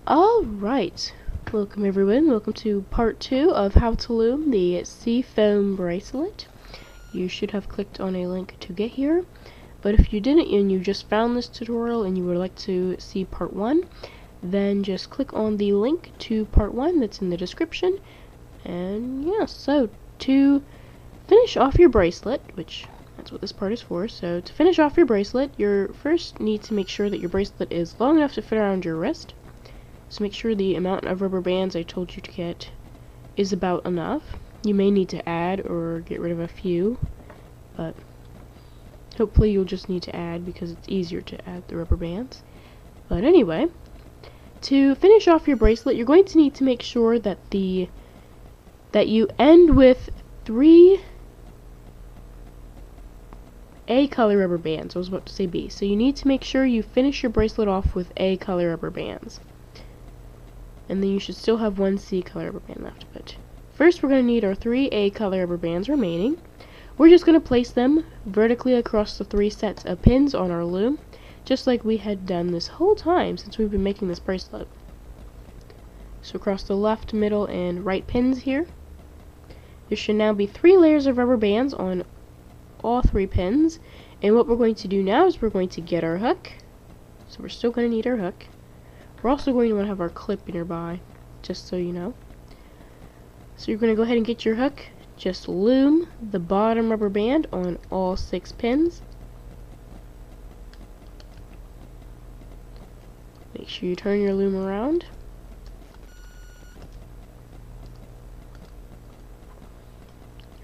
Alright, welcome everyone, welcome to part 2 of how to loom the sea foam bracelet. You should have clicked on a link to get here, but if you didn't and you just found this tutorial and you would like to see part 1, then just click on the link to part 1 that's in the description. And yeah, so to finish off your bracelet, which that's what this part is for, so to finish off your bracelet, you first need to make sure that your bracelet is long enough to fit around your wrist. So make sure the amount of rubber bands I told you to get is about enough. You may need to add or get rid of a few, but hopefully you'll just need to add because it's easier to add the rubber bands. But anyway, to finish off your bracelet, you're going to need to make sure that you end with 3 A color rubber bands. I was about to say B. So you need to make sure you finish your bracelet off with A color rubber bands. And then you should still have 1 C color rubber band left. But first we're going to need our 3 A color rubber bands remaining. We're just going to place them vertically across the 3 sets of pins on our loom, just like we had done this whole time since we've been making this bracelet. So across the left, middle, and right pins here. There should now be 3 layers of rubber bands on all 3 pins. And what we're going to do now is we're going to get our hook. So we're still going to need our hook. We're also going to want to have our clip nearby, just so you know. So you're going to go ahead and get your hook. Just loom the bottom rubber band on all 6 pins. Make sure you turn your loom around.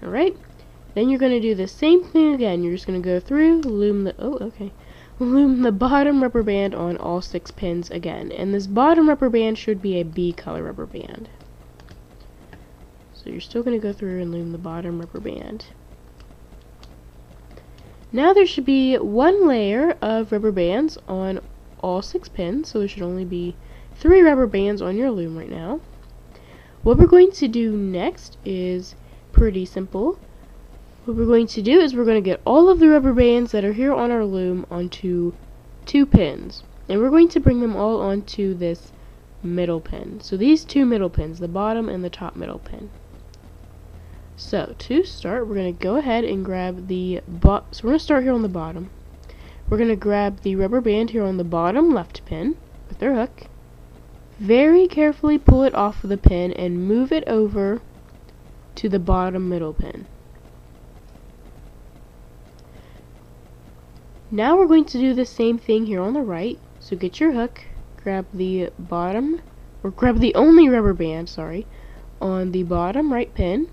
Alright, then you're going to do the same thing again. You're just going to go through, loom the bottom rubber band on all 6 pins again. And this bottom rubber band should be a B color rubber band. So you're still going to go through and loom the bottom rubber band. Now there should be 1 layer of rubber bands on all 6 pins. So there should only be 3 rubber bands on your loom right now. What we're going to do next is pretty simple. What we're going to do is we're going to get all of the rubber bands that are here on our loom onto 2 pins. And we're going to bring them all onto this middle pin. So these 2 middle pins, the bottom and the top middle pin. So to start, we're going to go ahead and grab so we're going to start here on the bottom. We're going to grab the rubber band here on the bottom left pin with our hook. Very carefully pull it off of the pin and move it over to the bottom middle pin. Now we're going to do the same thing here on the right. So get your hook, grab the bottom, or grab the only rubber band, on the bottom right pin.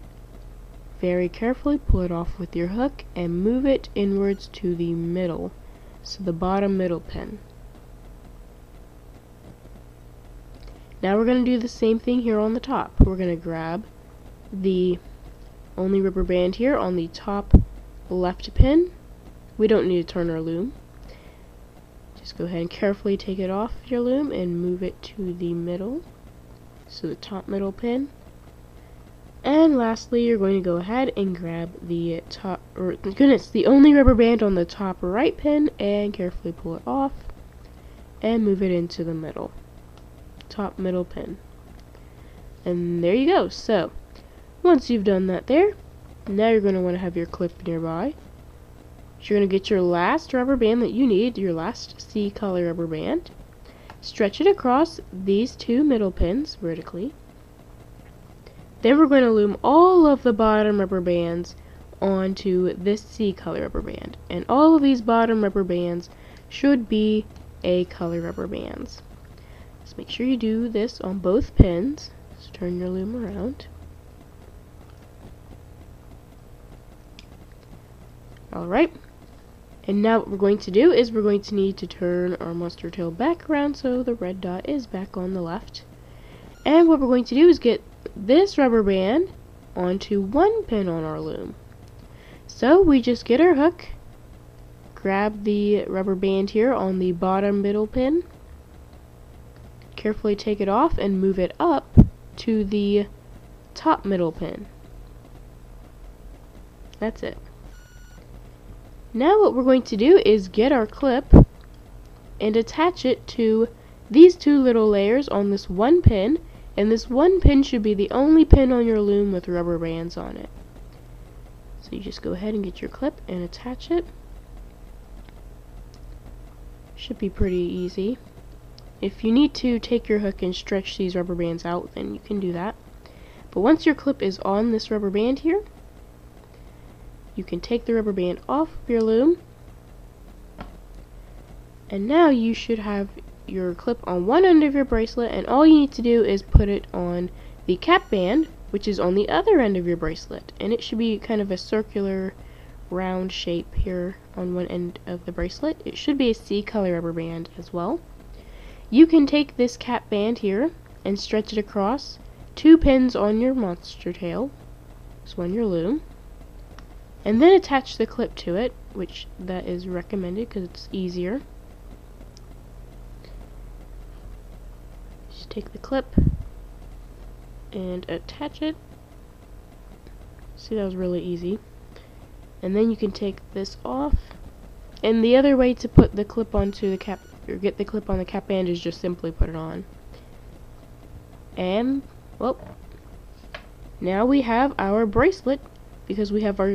Very carefully pull it off with your hook and move it inwards to the middle, so the bottom middle pin. Now we're going to do the same thing here on the top. We're going to grab the only rubber band here on the top left pin. We don't need to turn our loom. Just go ahead and carefully take it off your loom and move it to the middle, so the top middle pin. And lastly, you're going to go ahead and grab the the only rubber band on the top right pin and carefully pull it off and move it into the middle, top middle pin. And there you go. So once you've done that there, now you're going to want to have your clip nearby. You're going to get your last rubber band that you need, your last C color rubber band. Stretch it across these 2 middle pins vertically. Then we're going to loom all of the bottom rubber bands onto this C color rubber band. And all of these bottom rubber bands should be A color rubber bands. Just make sure you do this on both pins. Just turn your loom around. Alright. And now what we're going to do is we're going to need to turn our monster tail back around so the red dot is back on the left. And what we're going to do is get this rubber band onto 1 pin on our loom. So we just get our hook, grab the rubber band here on the bottom middle pin, carefully take it off and move it up to the top middle pin. That's it. Now what we're going to do is get our clip and attach it to these two little layers on this one pin, and this one pin should be the only pin on your loom with rubber bands on it. So you just go ahead and get your clip and attach it. Should be pretty easy. If you need to take your hook and stretch these rubber bands out, then you can do that. But once your clip is on this rubber band here, you can take the rubber band off your loom, and now you should have your clip on one end of your bracelet, and all you need to do is put it on the cap band, which is on the other end of your bracelet, and it should be kind of a circular round shape here on one end of the bracelet. It should be a C color rubber band as well. You can take this cap band here and stretch it across 2 pins on your monster tail, so on your loom, and then attach the clip to it, which that is recommended because it's easier. Just take the clip and attach it. See, that was really easy. And then you can take this off, and the other way to put the clip onto the cap, or get the clip on the cap band, is just simply put it on. And well, now we have our bracelet, because we have our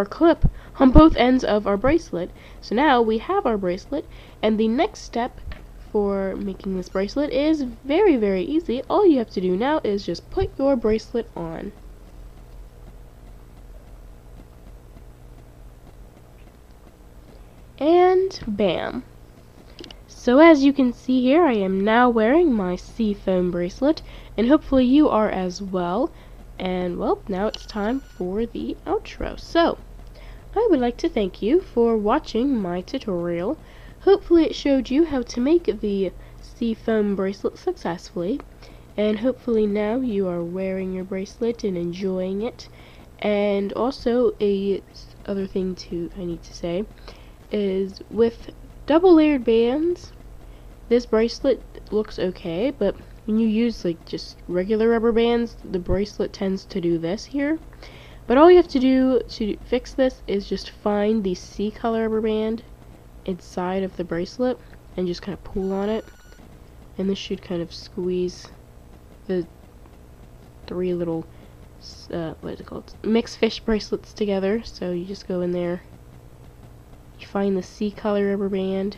clip on both ends of our bracelet. So now we have our bracelet, and the next step for making this bracelet is very, very easy. All you have to do now is just put your bracelet on. And bam! So as you can see here, I am now wearing my sea foam bracelet, and hopefully you are as well. And well, now it's time for the outro. So, I would like to thank you for watching my tutorial. Hopefully it showed you how to make the sea foam bracelet successfully, and hopefully now you are wearing your bracelet and enjoying it. And also, other thing I need to say is, with double layered bands, this bracelet looks okay, but when you use like just regular rubber bands, the bracelet tends to do this here. But all you have to do to fix this is just find the C color rubber band inside of the bracelet and just kind of pull on it, and this should kind of squeeze the 3 little what is it called, mixed fish bracelets together. So you just go in there, you find the C color rubber band,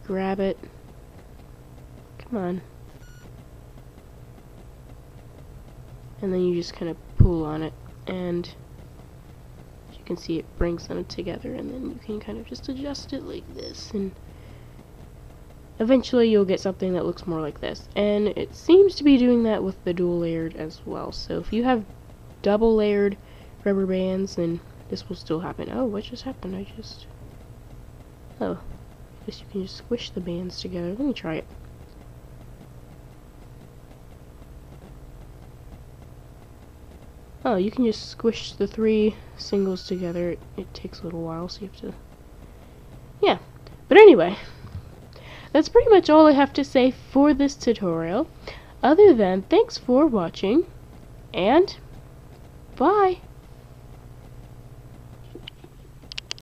grab it, come on, and then you just kind of pull on it, and as you can see, it brings them together, and then you can kind of just adjust it like this, and eventually you'll get something that looks more like this. And it seems to be doing that with the dual layered as well. So if you have double layered rubber bands, then this will still happen. Oh, what just happened? I guess you can just squish the bands together. Let me try it. Oh, you can just squish the 3 singles together. It takes a little while, so you have to... Yeah. But anyway, that's pretty much all I have to say for this tutorial. Other than, thanks for watching, and bye!